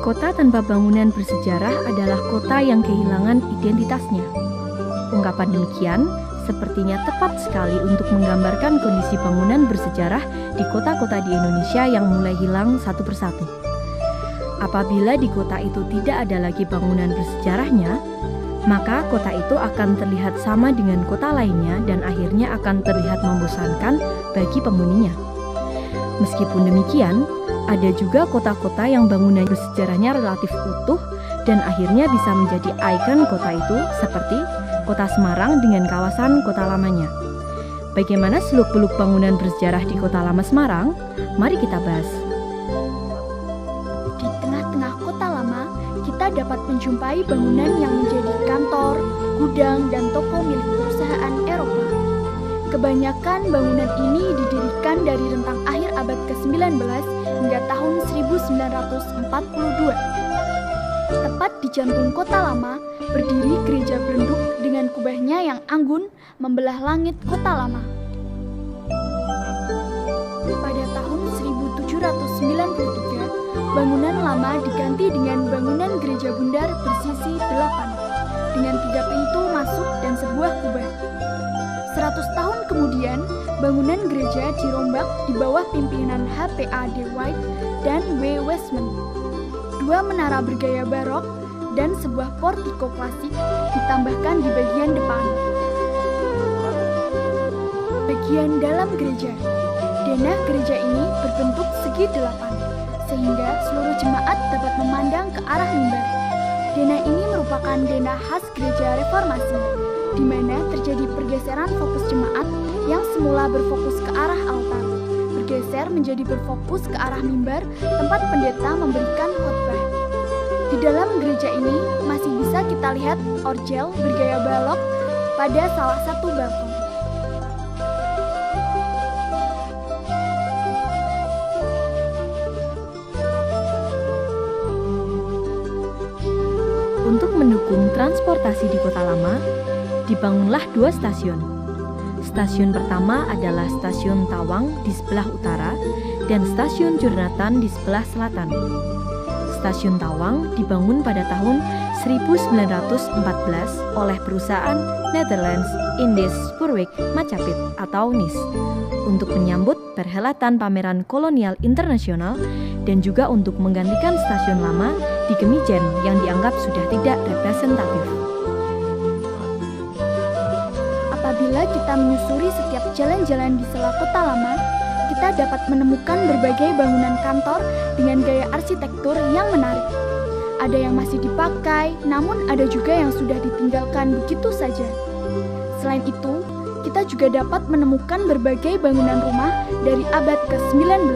Kota tanpa bangunan bersejarah adalah kota yang kehilangan identitasnya. Ungkapan demikian sepertinya tepat sekali untuk menggambarkan kondisi bangunan bersejarah di kota-kota di Indonesia yang mulai hilang satu persatu. Apabila di kota itu tidak ada lagi bangunan bersejarahnya, maka kota itu akan terlihat sama dengan kota lainnya dan akhirnya akan terlihat membosankan bagi penghuninya. Meskipun demikian, ada juga kota-kota yang bangunan bersejarahnya relatif utuh dan akhirnya bisa menjadi ikon kota itu, seperti Kota Semarang dengan kawasan kota lamanya. Bagaimana seluk-beluk bangunan bersejarah di Kota Lama Semarang? Mari kita bahas. Di tengah-tengah Kota Lama, kita dapat menjumpai bangunan yang menjadi kantor, gudang, dan toko milik perusahaan Eropa. Kebanyakan bangunan ini didirikan dari rentang akhir abad ke-19 hingga tahun 1942. Tepat di jantung Kota Lama, berdiri gereja Belenduk dengan kubahnya yang anggun membelah langit Kota Lama. Pada tahun 1793, bangunan lama diganti dengan bangunan gereja bundar bersisi 8, dengan 3 pintu masuk dan sebuah kubah. 100 tahun kemudian, bangunan gereja dirombak di bawah pimpinan H.P.A. de White dan W. Westman. 2 menara bergaya barok dan sebuah portiko klasik ditambahkan di bagian depan. Bagian dalam gereja, denah gereja ini berbentuk segi 8, sehingga seluruh jemaat dapat memandang ke arah mimbar. Denah ini merupakan denah khas gereja reformasi, di mana terjadi pergeseran fokus jemaat yang semula berfokus ke arah altar, bergeser menjadi berfokus ke arah mimbar tempat pendeta memberikan khotbah. Di dalam gereja ini masih bisa kita lihat orgel bergaya balok pada salah satu balkon. Untuk mendukung transportasi di Kota Lama, dibangunlah 2 stasiun. Stasiun pertama adalah Stasiun Tawang di sebelah utara dan Stasiun Jurnatan di sebelah selatan. Stasiun Tawang dibangun pada tahun 1914 oleh perusahaan Netherlands Indisch Spoorweg Majapahit atau NIS untuk menyambut perhelatan pameran kolonial internasional dan juga untuk menggantikan stasiun lama di Kemijen yang dianggap sudah tidak representatif. Apabila kita menyusuri setiap jalan-jalan di sela Kota Lama, kita dapat menemukan berbagai bangunan kantor dengan gaya arsitektur yang menarik. Ada yang masih dipakai, namun ada juga yang sudah ditinggalkan begitu saja. Selain itu, kita juga dapat menemukan berbagai bangunan rumah dari abad ke-19.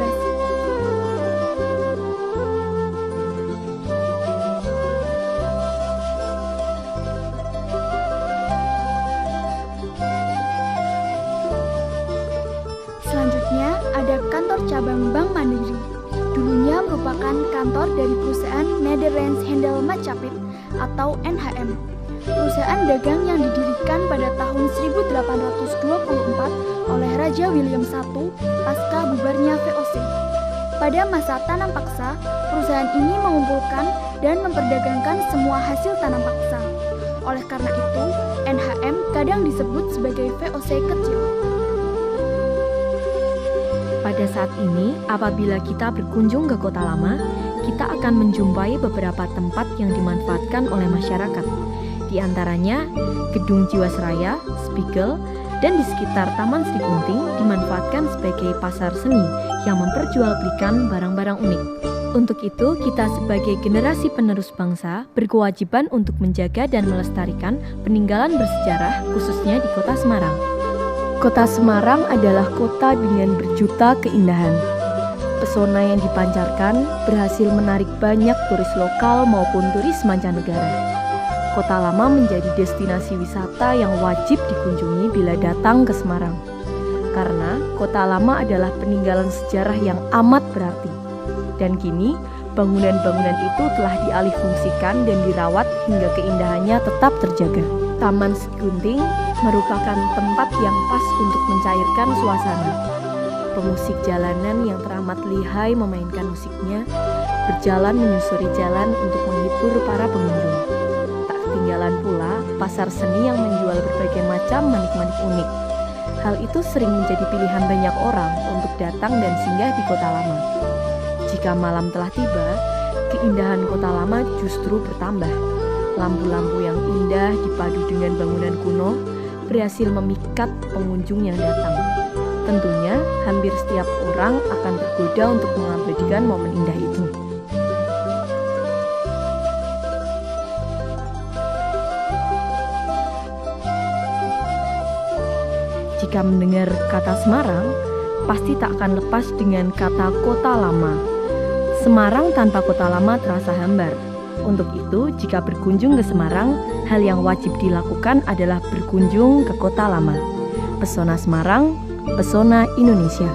Selanjutnya ada kantor cabang Bank Mandiri. Dulunya merupakan kantor dari perusahaan Netherlands Handel Majapahit atau NHM. Perusahaan dagang yang didirikan pada tahun 1824 oleh Raja William I pasca bubarnya VOC. Pada masa tanam paksa, perusahaan ini mengumpulkan dan memperdagangkan semua hasil tanam paksa. Oleh karena itu, NHM kadang disebut sebagai VOC kecil. Pada saat ini, apabila kita berkunjung ke Kota Lama, kita akan menjumpai beberapa tempat yang dimanfaatkan oleh masyarakat. Di antaranya, Gedung Jiwasraya, Spiegel, dan di sekitar Taman Sri Gunting dimanfaatkan sebagai pasar seni yang memperjualbelikan barang-barang unik. Untuk itu, kita sebagai generasi penerus bangsa berkewajiban untuk menjaga dan melestarikan peninggalan bersejarah khususnya di Kota Semarang. Kota Semarang adalah kota dengan berjuta keindahan. Pesona yang dipancarkan berhasil menarik banyak turis lokal maupun turis mancanegara. Kota Lama menjadi destinasi wisata yang wajib dikunjungi bila datang ke Semarang. Karena Kota Lama adalah peninggalan sejarah yang amat berarti. Dan kini, bangunan-bangunan itu telah dialihfungsikan dan dirawat hingga keindahannya tetap terjaga. Taman Sri Gunting merupakan tempat yang pas untuk mencairkan suasana. Pemusik jalanan yang teramat lihai memainkan musiknya berjalan menyusuri jalan untuk menghibur para pengunjung. Tak ketinggalan pula pasar seni yang menjual berbagai macam manik-manik unik. Hal itu sering menjadi pilihan banyak orang untuk datang dan singgah di Kota Lama. Jika malam telah tiba, keindahan Kota Lama justru bertambah. Lampu-lampu yang indah dipadu dengan bangunan kuno berhasil memikat pengunjung yang datang. Tentunya, hampir setiap orang akan tergoda untuk mengabadikan momen indah itu. Jika mendengar kata Semarang, pasti tak akan lepas dengan kata Kota Lama. Semarang tanpa Kota Lama terasa hambar. Untuk itu, jika berkunjung ke Semarang, hal yang wajib dilakukan adalah berkunjung ke Kota Lama. Pesona Semarang, pesona Indonesia.